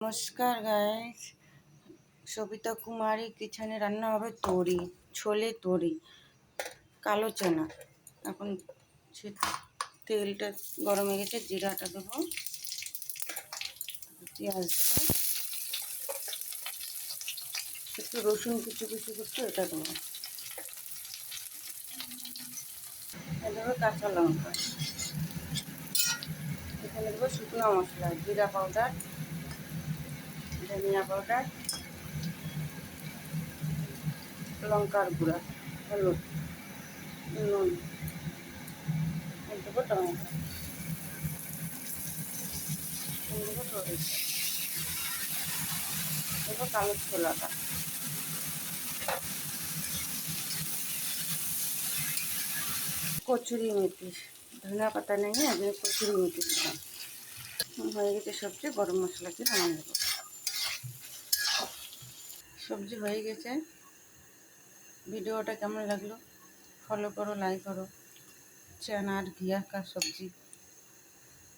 নমস্কার গাইস, সবিতা কুমারী কিচেনে রান্না হবে তরি, ছোলে তরি, কালো চানা। এখন তেলটা গরম হয়ে গেছে, জিরাটা দেবো, পেঁয়াজ দেবো, একটু রসুন কুচি কুচি করতে এটা দেবো, দেবো কাঁচা লঙ্কা, এখানে দেবো শুকনো মশলা, জিরা পাউডার, ধনিয়া পাউডার, লঙ্কার গুঁড়া, হলুদ, নুন, দেবো টমেটো, দেবো তরি, দেবো কালো ছোলাটা, কচুরি মেথি, ধনিয়া পাতা নেই, আগে কচুরি মেথি দিলাম। হয়ে গেছে সবজি, গরম মশলা দিয়ে বানিয়ে দেবো। সবজি হয়ে গেছে। ভিডিওটা কেমন লাগলো ফলো করো, লাইক করো। চানা আর ঘিয়া का सब्जी।